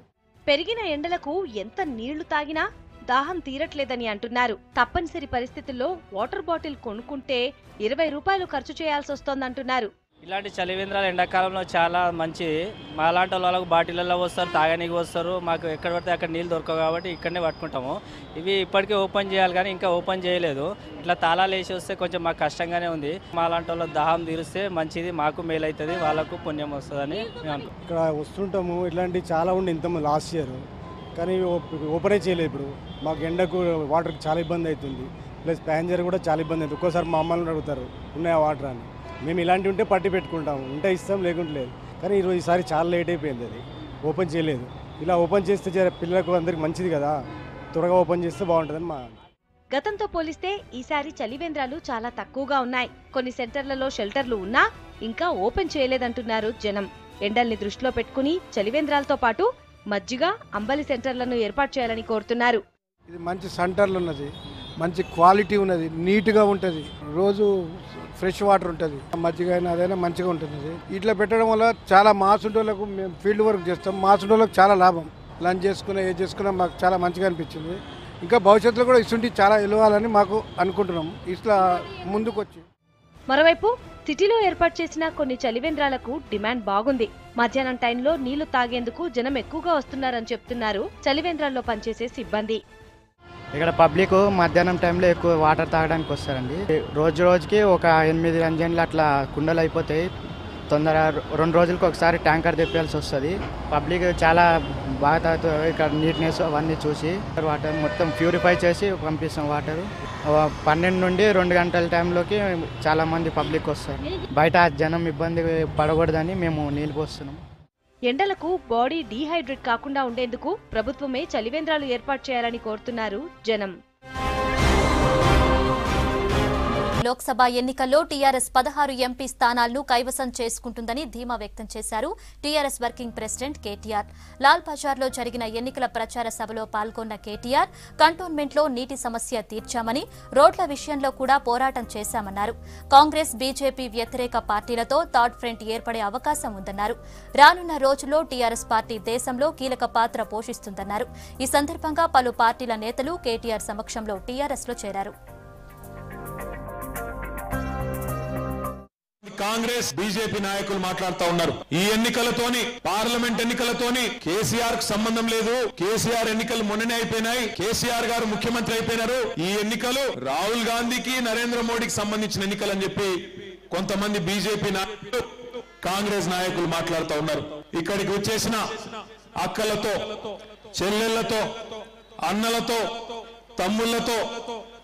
పెరిగిన ఎండలకు ఎంత నీళ్లు తాగినా దాహం తీరట్లేదని అంటున్నారు. తప్పనిసరి పరిస్థితుల్లో వాటర్ బాటిల్ కొనుక్కుంటే 20 రూపాయలు ఖర్చు చేయాల్సి వస్తోందంటున్నారు. ఇలాంటి చలివేంద్రాలు ఎండాకాలంలో చాలా మంచిది. మా లాంటి వాళ్ళకు బాటిళ్ళల్లో వస్తారు, తాగనీకి వస్తారు. మాకు ఎక్కడ పడితే అక్కడ నీళ్ళు దొరకవు కాబట్టి ఇక్కడనే పట్టుకుంటాము. ఇవి ఇప్పటికే ఓపెన్ చేయాలి కానీ ఇంకా ఓపెన్ చేయలేదు. ఇట్లా తాళాలు వేసి వస్తే కొంచెం మాకు కష్టంగానే ఉంది. మా లాంటి వాళ్ళ దాహం తీరిస్తే మంచిది, మాకు మేలు అవుతుంది, వాళ్ళకు పుణ్యం వస్తుందని మేము అనుకుంటాం. ఇక్కడ వస్తుంటాము, ఇట్లాంటివి చాలా ఉండి ఇంతమంది లాస్ట్ ఇయర్, కానీ ఓపెనే చేయలేదు. ఇప్పుడు మాకు ఎండకు వాటర్కి చాలా ఇబ్బంది అవుతుంది. ప్లస్ ప్యాసింజర్ కూడా చాలా ఇబ్బంది అవుతుంది. ఒక్కోసారి మా అమ్మల్ని అడుగుతారు ఉన్నాయా వాటర్ అని. మేము ఇలాంటివి ఉంటే పట్టి పెట్టుకుంటాము, ఉంటే ఇస్తాం, లేకుంటే లేదు. కానీ ఈసారి చాలా లేట్ అయిపోయింది, అది ఓపెన్ చేయలేదు. ఇలా ఓపెన్ చేస్తే పిల్లలకు అందరికి మంచిది కదా, త్వరగా ఓపెన్ చేస్తే బాగుంటుందని మా. గతంతో పోలిస్తే ఈసారి చలివేంద్రాలు చాలా తక్కువగా ఉన్నాయి. కొన్ని సెంటర్లలో షెల్టర్లు ఉన్నా ఇంకా ఓపెన్ చేయలేదంటున్నారు జనం. ఎండల్ని దృష్టిలో పెట్టుకుని చలివేంద్రాలతో పాటు మజ్జిగ, అంబలి సెంటర్లను ఏర్పాటు చేయాలని కోరుతున్నారు. ఇది మంచి సెంటర్లు ఉన్నది, మంచి క్వాలిటీ ఉన్నది, నీట్గా ఉంటుంది, రోజు ఫ్రెష్ వాటర్ ఉంటుంది, మజ్జిగ అయినా అదైనా మంచిగా ఉంటుంది. ఇట్లా పెట్టడం వల్ల చాలా మాసుంటోళ్ళకు, మేము ఫీల్డ్ వర్క్ చేస్తాం, మాసుంటోళ్ళకు చాలా లాభం. లంచ్ చేసుకున్నా ఏది చేసుకున్నా మాకు చాలా మంచిగా అనిపించింది. ఇంకా భవిష్యత్తులో కూడా ఇస్తుంటే చాలా ఇవ్వాలని మాకు అనుకుంటున్నాం ఇట్లా ముందుకు వచ్చి. మరోవైపు సిటీలో ఏర్పాటు చేసిన కొన్ని చలివేంద్రాలకు డిమాండ్ బాగుంది. మధ్యాహ్నం టైంలో నీళ్లు తాగేందుకు జనం ఎక్కువగా వస్తున్నారని చెప్తున్నారు చలివేంద్రాల్లో పనిచేసే సిబ్బంది. ఇక్కడ పబ్లిక్ మధ్యాహ్నం టైంలో ఎక్కువ వాటర్ తాగడానికి వస్తారండి. రోజు రోజుకి ఒక 8 గంటలు అట్లా కుండలు అయిపోతాయి. తొందర 2 రోజులకు ఒకసారి ట్యాంకర్ తెప్పాల్సి వస్తుంది. పబ్లిక్ చాలా బాగా తాగుతారు. ఇక్కడ నీట్నెస్ అవన్నీ చూసి వాటర్ మొత్తం ప్యూరిఫై చేసి పంపిస్తాం. వాటర్ 12 నుండి 2 గంటల టైంలోకి చాలామంది పబ్లిక్ వస్తారు. బయట జనం ఇబ్బంది పడకూడదని మేము నీళ్ళు పోస్తున్నాం. ఎండలకు బాడీ డీహైడ్రేట్ కాకుండా ఉండేందుకు ప్రభుత్వమే చలివేంద్రాలు ఏర్పాటు చేయాలని కోరుతున్నారు జనం. లోక్సభ ఎన్నికల్లో టీఆర్ఎస్ 16 ఎంపీ స్థానాలను కైవసం చేసుకుంటుందని ధీమా వ్యక్తం చేశారు TRS working president KTR. Lal బజార్లో జరిగిన ఎన్నికల ప్రచార సభలో పాల్గొన్న కేటీఆర్ కంటోన్మెంట్లో నీటి సమస్య తీర్చామని, రోడ్ల విషయంలో కూడా పోరాటం చేశామన్నారు. కాంగ్రెస్, బీజేపీ వ్యతిరేక పార్టీలతో థర్డ్ ఫ్రంట్ ఏర్పడే అవకాశం ఉందన్నారు. రానున్న రోజుల్లో టీఆర్ఎస్ పార్టీ దేశంలో కీలక పాత్ర పోషిస్తుందన్నారు. ఈ సందర్భంగా పలు పార్టీల నేతలు కేటీఆర్ సమక్షంలో టీఆర్ఎస్ లో చేరారు. కాంగ్రెస్, బీజేపీ నాయకులు మాట్లాడుతూ ఉన్నారు. ఈ ఎన్నికలతోని, పార్లమెంట్ ఎన్నికలతోని కేసీఆర్ కు సంబంధం లేదు. కేసీఆర్ ఎన్నికలు మొన్ననే అయిపోయినాయి. కేసీఆర్ గారు ముఖ్యమంత్రి అయిపోయినారు. ఈ ఎన్నికలు రాహుల్ గాంధీకి, నరేంద్ర మోడీకి సంబంధించిన ఎన్నికలు అని చెప్పి కొంతమంది బీజేపీ నాయకులు, కాంగ్రెస్ నాయకులు మాట్లాడుతూ ఉన్నారు. ఇక్కడికి వచ్చేసిన అక్కలతో, చెల్లెళ్లతో, అన్నలతో, తమ్ముళ్లతో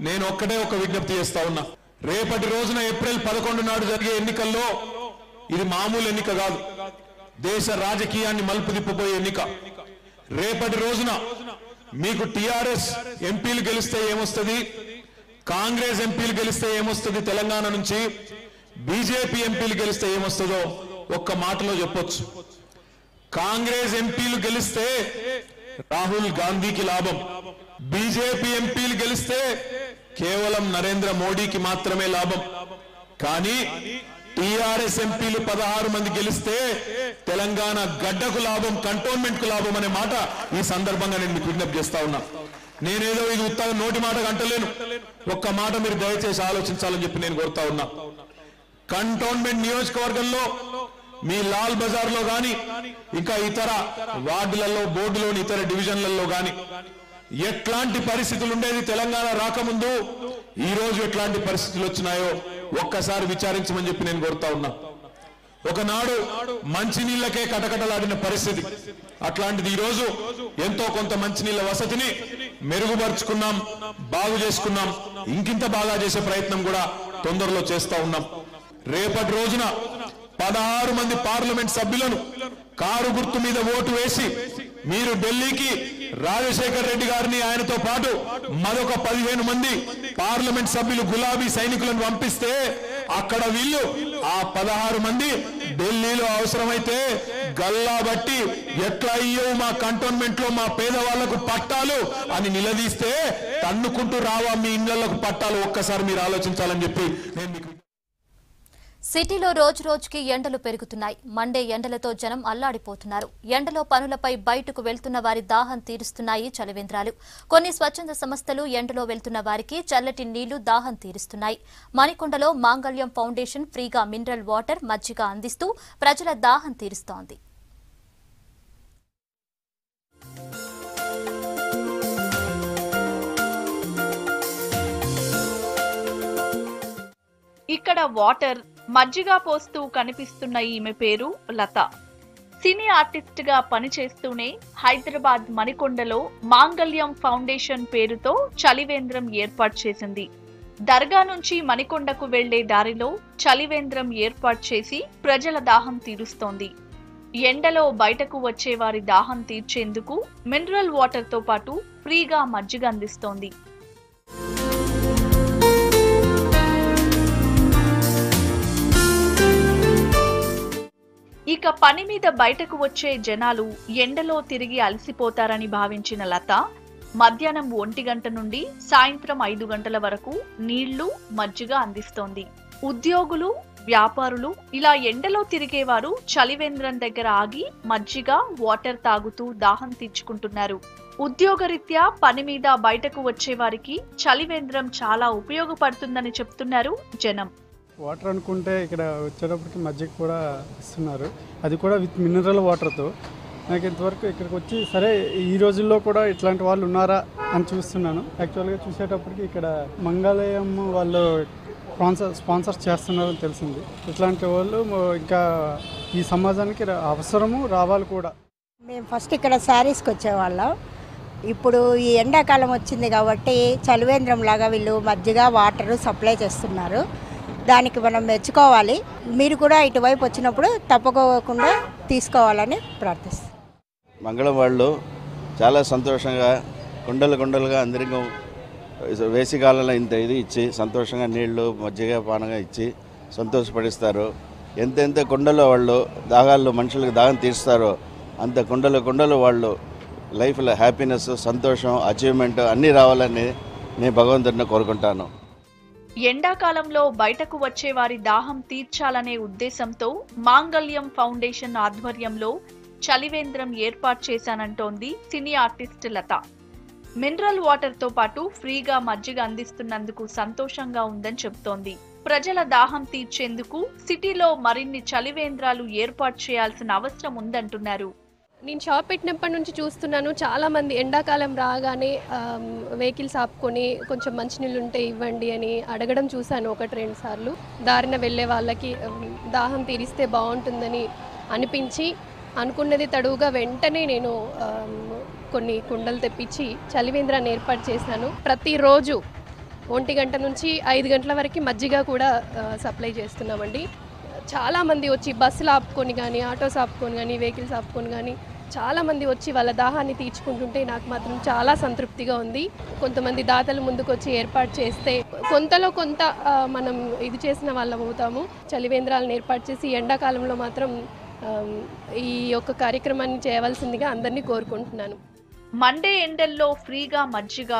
నేను ఒక్కటే ఒక విజ్ఞప్తి చేస్తా ఉన్నా. రేపటి రోజున ఏప్రిల్ 11 నాడు జరిగే ఎన్నికల్లో ఇది మామూలు ఎన్నిక కాదు. దేశ రాజకీయాన్ని మలుపు తిప్పబోయే ఎన్నిక. రేపటి రోజున మీకు టీఆర్ఎస్ ఎంపీలు గెలిస్తే ఏమొస్తుంది, కాంగ్రెస్ ఎంపీలు గెలిస్తే ఏమొస్తుంది, తెలంగాణ నుంచి బీజేపీ ఎంపీలు గెలిస్తే ఏమొస్తుందో ఒక్క మాటలో చెప్పొచ్చు. కాంగ్రెస్ ఎంపీలు గెలిస్తే రాహుల్ గాంధీకి లాభం. బీజేపీ ఎంపీలు గెలిస్తే కేవలం నరేంద్ర మోడీకి మాత్రమే లాభం. కానీ టీఆర్ఎస్ ఎంపీలు 16 మంది గెలిస్తే తెలంగాణ గడ్డకు లాభం, కంటోన్మెంట్ కు లాభం అనే మాట ఈ సందర్భంగా నేను మీకు విజ్ఞప్తి చేస్తా ఉన్నా. నేనేదో ఇది ఉత్తగా నోటి మాట అంటలేను. ఒక్క మాట మీరు దయచేసి ఆలోచించాలని చెప్పి నేను కోరుతా ఉన్నా. కంటోన్మెంట్ నియోజకవర్గంలో మీ లాల్ బజార్ లో గాని, ఇంకా ఇతర వార్డులలో, బోర్డులోని ఇతర డివిజన్లలో గాని ఎట్లాంటి పరిస్థితులు ఉండేది తెలంగాణ రాకముందు, ఈ రోజు ఎట్లాంటి పరిస్థితులు వచ్చినాయో ఒక్కసారి విచారించమని చెప్పి నేను కోరుతా ఉన్నా. ఒకనాడు మంచినీళ్లకే కటకటలాడిన పరిస్థితి, అట్లాంటిది ఈ రోజు ఎంతో కొంత మంచినీళ్ల వసతిని మెరుగుపరుచుకున్నాం, బాగు చేసుకున్నాం. ఇంకింత బాగా చేసే ప్రయత్నం కూడా తొందరలో చేస్తా ఉన్నాం. రేపటి రోజున 16 మంది పార్లమెంట్ సభ్యులను కారు గుర్తు మీద ఓటు వేసి మీరు ఢిల్లీకి రాజశేఖర్ రెడ్డి గారిని, ఆయనతో పాటు మరొక 15 మంది పార్లమెంట్ సభ్యులు గులాబీ సైనికులను పంపిస్తే అక్కడ వీళ్ళు ఆ 16 మంది ఢిల్లీలో అవసరమైతే గల్లా బట్టి ఎట్లా అయ్యో మా కంటోన్మెంట్ లో మా పేదవాళ్లకు పట్టాలు అని నిలదీస్తే తన్నుకుంటూ రావా మీ ఇళ్లకు పట్టాలు, ఒక్కసారి మీరు ఆలోచించాలని చెప్పి నేను మీకు. సిటీలో రోజు రోజుకి ఎండలు పెరుగుతున్నాయి. మండే ఎండలతో జనం అల్లాడిపోతున్నారు. ఎండలో పనులపై బయటకు వెళ్తున్న వారి దాహం తీరుస్తున్నాయి చలివేంద్రాలు. కొన్ని స్వచ్ఛంద సంస్థలు ఎండలో వెళ్తున్న వారికి చల్లటి నీళ్లు దాహం తీరుస్తున్నాయి. మణికొండలో మాంగళ్యం ఫౌండేషన్ ఫ్రీగా మినరల్ వాటర్, మజ్జిగ అందిస్తూ ప్రజల దాహం తీరుస్తోంది. ఇక్కడ వాటర్, మజ్జిగ పోస్తూ కనిపిస్తున్న ఈమె పేరు లత. సినీ ఆర్టిస్ట్ గా పనిచేస్తూనే హైదరాబాద్ మణికొండలో మాంగళ్యం ఫౌండేషన్ పేరుతో చలివేంద్రం ఏర్పాటు చేసింది. దర్గా నుంచి మణికొండకు వెళ్లే దారిలో చలివేంద్రం ఏర్పాటు చేసి ప్రజల దాహం తీరుస్తోంది. ఎండలో బయటకు వచ్చే వారి దాహం తీర్చేందుకు మినరల్ వాటర్ తో పాటు ఫ్రీగా మజ్జిగ అందిస్తోంది. ఇక పని మీద బయటకు వచ్చే జనాలు ఎండలో తిరిగి అలసిపోతారని భావించిన లత మధ్యాహ్నం 1 గంట నుండి సాయంత్రం 5 గంటల వరకు నీళ్లు, మజ్జిగ అందిస్తోంది. ఉద్యోగులు, వ్యాపారులు ఇలా ఎండలో తిరిగేవారు చలివేంద్రం దగ్గర ఆగి మజ్జిగ, వాటర్ తాగుతూ దాహం తీర్చుకుంటున్నారు. ఉద్యోగరీత్యా పని మీద బయటకు వచ్చే వారికి చలివేంద్రం చాలా ఉపయోగపడుతుందని చెప్తున్నారు జనం. వాటర్ అనుకుంటే ఇక్కడ వచ్చేటప్పటికి మజ్జిగ కూడా ఇస్తున్నారు, అది కూడా విత్ మినరల్ వాటర్తో. నాకు ఇంతవరకు ఇక్కడికి వచ్చి సరే ఈ రోజుల్లో కూడా ఇట్లాంటి వాళ్ళు ఉన్నారా అని చూస్తున్నాను. యాక్చువల్గా చూసేటప్పటికి ఇక్కడ మంగళయం వాళ్ళు స్పాన్సర్స్ చేస్తున్నారని తెలిసింది. ఇట్లాంటి వాళ్ళు ఇంకా ఈ సమాజానికి అవసరము, రావాలి కూడా. మేము ఫస్ట్ ఇక్కడ శారీస్కి వచ్చేవాళ్ళం. ఇప్పుడు ఈ ఎండాకాలం వచ్చింది కాబట్టి చలివేంద్రం లాగా వీళ్ళు మజ్జిగ, వాటర్ సప్లై చేస్తున్నారు. దానికి మనం మెచ్చుకోవాలి. మీరు కూడా ఇటువైపు వచ్చినప్పుడు తప్పకోకుండా తీసుకోవాలని ప్రార్థిస్తాం. మంగళం వాళ్ళు చాలా సంతోషంగా కుండలుగా అందరికీ వేసికాలంలో ఇంత ఇది ఇచ్చి సంతోషంగా నీళ్లు మజ్జిగ పానగా ఇచ్చి సంతోషపడిస్తారు. ఎంతెంత కుండలో వాళ్ళు దాగాల్లో మనుషులకు దాహం తీరుస్తారో అంత కుండలు వాళ్ళు లైఫ్లో హ్యాపీనెస్, సంతోషం, అచీవ్మెంట్ అన్నీ రావాలని నేను భగవంతుడిని కోరుకుంటాను. ఎండాకాలంలో బయటకు వచ్చే వారి దాహం తీర్చాలనే ఉద్దేశంతో మాంగళ్యం ఫౌండేషన్ ఆధ్వర్యంలో చలివేంద్రం ఏర్పాటు చేశానంటోంది సినీ ఆర్టిస్ట్ లత. మినరల్ వాటర్ తో పాటు ఫ్రీగా మజ్జిగ అందిస్తున్నందుకు సంతోషంగా ఉందని చెబుతోంది. ప్రజల దాహం తీర్చేందుకు సిటీలో మరిన్ని చలివేంద్రాలు ఏర్పాటు చేయాల్సిన అవసరం ఉందంటున్నారు. నేను షాప్ పెట్టినప్పటి నుంచి చూస్తున్నాను, చాలామంది ఎండాకాలం రాగానే వెహికల్స్ ఆపుకొని కొంచెం మంచినీళ్ళు ఉంటే ఇవ్వండి అని అడగడం చూశాను 1-2 సార్లు. దారిన వెళ్ళే వాళ్ళకి దాహం తీరిస్తే బాగుంటుందని అనిపించి అనుకున్నది తడువుగా వెంటనే నేను కొన్ని కుండలు తెప్పించి చలివేంద్రాన్ని ఏర్పాటు చేశాను. ప్రతిరోజు 1 గంట నుంచి 5 గంటల వరకు మజ్జిగ కూడా సప్లై చేస్తున్నామండి. చాలామంది వచ్చి బస్సులు ఆపుకొని కానీ, ఆటోస్ ఆపుకొని కానీ, వెహికల్స్ ఆపుకొని కానీ చాలామంది వచ్చి వాళ్ళ దాహాన్ని తీర్చుకుంటుంటే నాకు మాత్రం చాలా సంతృప్తిగా ఉంది. కొంతమంది దాతలు ముందుకు వచ్చి ఏర్పాటు చేస్తే కొంతలో కొంత మనం ఇది చేసిన వాళ్ళం అవుతాము. చలివేంద్రాలను ఏర్పాటు చేసి ఎండాకాలంలో మాత్రం ఈ యొక్క కార్యక్రమాన్ని చేయవలసిందిగా అందరినీ కోరుకుంటున్నాను. మండే ఎండల్లో ఫ్రీగా మజ్జిగ,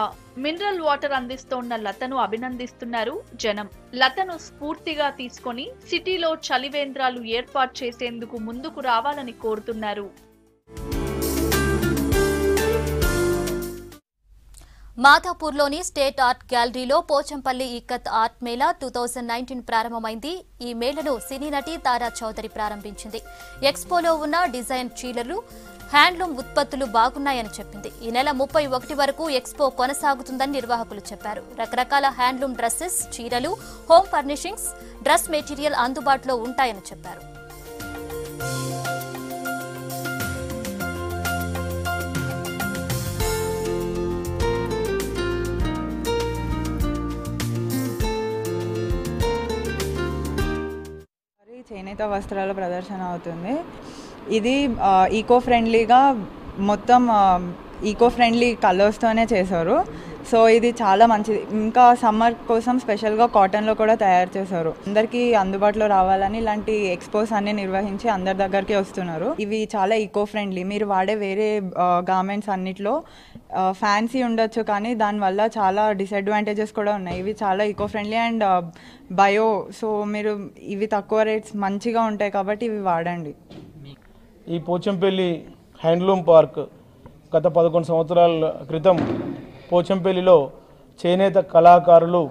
మినరల్ వాటర్ అందిస్తోన్న లతను అభినందిస్తున్నారు జనం. లతను స్ఫూర్తిగా తీసుకొని సిటీలో చలివేంద్రాలు ఏర్పాటు చేసేందుకు ముందుకు రావాలని కోరుతున్నారు. మాధాపూర్లోని స్టేట్ ఆర్ట్ గ్యాలరీలో పోచంపల్లి ఇక్కత్ ఆర్ట్ మేళా 2019 ప్రారంభమైంది. ఈ మేళను సినీ నటి తారా చౌదరి ప్రారంభించింది. ఎక్స్పోలో ఉన్న డిజైన్ చీరలు, హ్యాండ్లూమ్ ఉత్పత్తులు బాగున్నాయని చెప్పింది. ఈ నెల 31 వరకు ఎక్స్పో కొనసాగుతుందని నిర్వాహకులు చెప్పారు. రకరకాల హ్యాండ్లూమ్ డ్రెస్సెస్, చీరలు, హోమ్ ఫర్నిషింగ్స్, డ్రెస్ మెటీరియల్ అందుబాటులో ఉంటాయని చెప్పారు. చేనేత వస్త్రాల ప్రదర్శన అవుతుంది. ఇది ఈకో ఫ్రెండ్లీగా మొత్తం ఈకో ఫ్రెండ్లీ కలర్స్తోనే చేశారు. సో ఇది చాలా మంచిది. ఇంకా సమ్మర్ కోసం స్పెషల్గా కాటన్లో కూడా తయారు చేశారు. అందరికీ అందుబాటులో రావాలని ఇలాంటి ఎక్స్పోస్ అన్నీ నిర్వహించి అందరి దగ్గరికి వస్తున్నారు. ఇవి చాలా ఈకో ఫ్రెండ్లీ. మీరు వాడే వేరే గార్మెంట్స్ అన్నిట్లో ఫ్యాన్సీ ఉండొచ్చు, కానీ దానివల్ల చాలా డిసడ్వాంటేజెస్ కూడా ఉన్నాయి. ఇవి చాలా eco friendly and bio. So మీరు ఇవి తక్కువ రేట్స్ మంచిగా ఉంటాయి కాబట్టి ఇవి వాడండి. ఈ పోచంపల్లి హ్యాండ్లూమ్ పార్క్ గత 11 సంవత్సరాల క్రితం పోచంపల్లిలో చేనేత కళాకారులు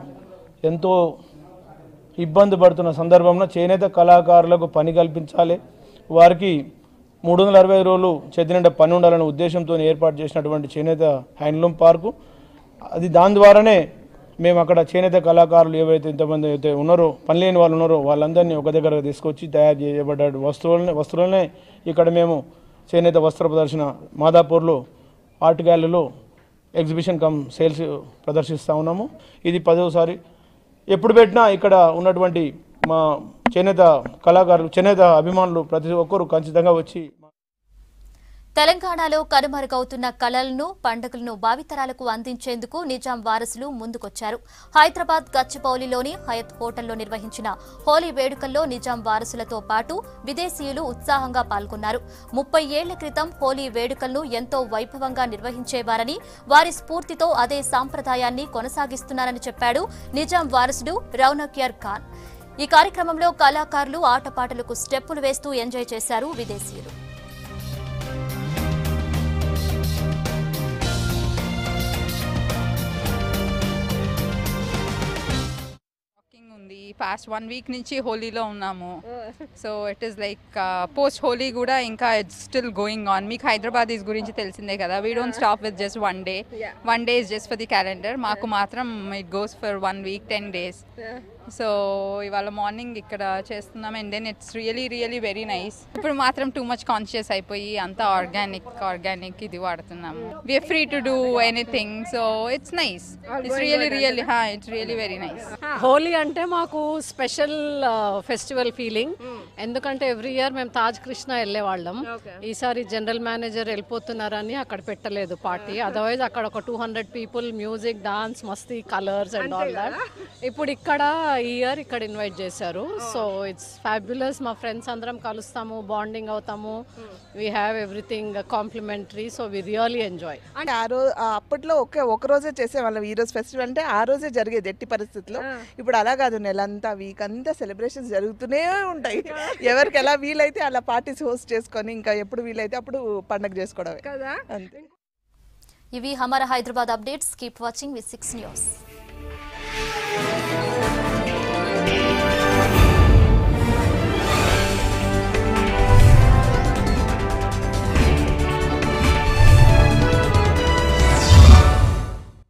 ఎంతో ఇబ్బంది పడుతున్న సందర్భంలో చేనేత కళాకారులకు పని కల్పించాలి, వారికి 365 రోజులు చెదినిండా పని ఉండాలనే ఉద్దేశంతో ఏర్పాటు చేసినటువంటి చేనేత హ్యాండ్లూమ్ పార్కు. అది దాని ద్వారానే మేము అక్కడ చేనేత కళాకారులు ఏవైతే ఇంతమంది అయితే ఉన్నారో, పని లేని వాళ్ళు ఉన్నారో వాళ్ళందరినీ ఒక దగ్గర తీసుకొచ్చి తయారు చేయబడ్డ వస్తువులనే ఇక్కడ మేము చేనేత వస్త్ర ప్రదర్శన మాదాపూర్లో ఆర్ట్ గ్యాలరీలో ఎగ్జిబిషన్ కమ్ సేల్స్ ప్రదర్శిస్తూ ఉన్నాము. ఇది 10వసారి. ఎప్పుడు పెట్టినా ఇక్కడ ఉన్నటువంటి మా చేనేత కళాకారులు, చేనేత అభిమానులు ప్రతి ఒక్కరూ ఖచ్చితంగా వచ్చి తెలంగాణలో కనుమరుగవుతున్న కళలను, పండుగలను భావితరాలకు అందించేందుకు నిజాం వారసులు ముందుకొచ్చారు. హైదరాబాద్ గచ్చిబౌలిలోని హయత్ హోటల్లో నిర్వహించిన హోలీ వేడుకల్లో నిజాం వారసులతో పాటు విదేశీయులు ఉత్సాహంగా పాల్గొన్నారు. 30 ఏళ్ల క్రితం హోలీ వేడుకలను ఎంతో వైభవంగా నిర్వహించేవారని, వారి స్ఫూర్తితో అదే సాంప్రదాయాన్ని కొనసాగిస్తున్నారని చెప్పాడు నిజాం వారసుడు రౌనక్యర్ ఖాన్. ఈ కార్యక్రమంలో కళాకారులు ఆటపాటలకు స్టెప్పులు వేస్తూ ఎంజాయ్ చేశారు విదేశీయులు. పాస్ట్ 1 వీక్ నుంచి హోలీలో ఉన్నాము. So it is like post Holi కూడా ఇంకా ఇట్స్ స్టిల్ గోయింగ్ ఆన్. మీకు హైదరాబాదీస్ గురించి తెలిసిందే కదా, we don't stop with just 1 day. 1 day is just for the calendar. మాకు మాత్రం it goes for 1 week 10 days. So ఇవాళ మార్నింగ్ ఇక్కడ చేస్తున్నాం and then it's really really very nice. ఇప్పుడు మాత్రం టూ మచ్ కాన్షియస్ అయిపోయి అంతా ఆర్గానిక్ ఇది వాడుతున్నాము. We are free to do anything. So it's nice. It's really it's really very nice. Holi అంటే మాకు స్పెషల్ ఫెస్టివల్ ఫీలింగ్. ఎందుకంటే ఎవ్రీ ఇయర్ మేము తాజ్ కృష్ణ వెళ్ళేవాళ్ళం. ఈసారి జనరల్ మేనేజర్ వెళ్ళిపోతున్నారని అక్కడ పెట్టలేదు పార్టీ. అదర్వైజ్ అక్కడ ఒక 200 people, music, dance, masti, colours and all that. ఇప్పుడు ఇక్కడ ఈ ఇయర్ ఇక్కడ ఇన్వైట్ చేశారు. So it's fabulous. మా ఫ్రెండ్స్ అందరం కలుస్తాము, బాండింగ్ అవుతాము. We have everything complimentary. So we really enjoy. అంటే అప్పట్లో ఒక రోజే చేసేవాళ్ళం. ఈ రోజు ఫెస్టివల్ అంటే ఆ రోజే జరిగేది ఎట్టి పరిస్థితుల్లో. ఇప్పుడు అలా కాదు, నెలంతా వీక్ అంతా సెలబ్రేషన్స్ జరుగుతూనే ఉంటాయి. ఎవరికి ఎలా వీలైతే అలా పార్టీస్ హోస్ట్ చేసుకొని ఇంకా ఎప్పుడు వీలైతే అప్పుడు పండగ చేసుకోవడమే కదా. అంతే. ఇవి హమారా Hyderabad updates. Keep watching with 6 News.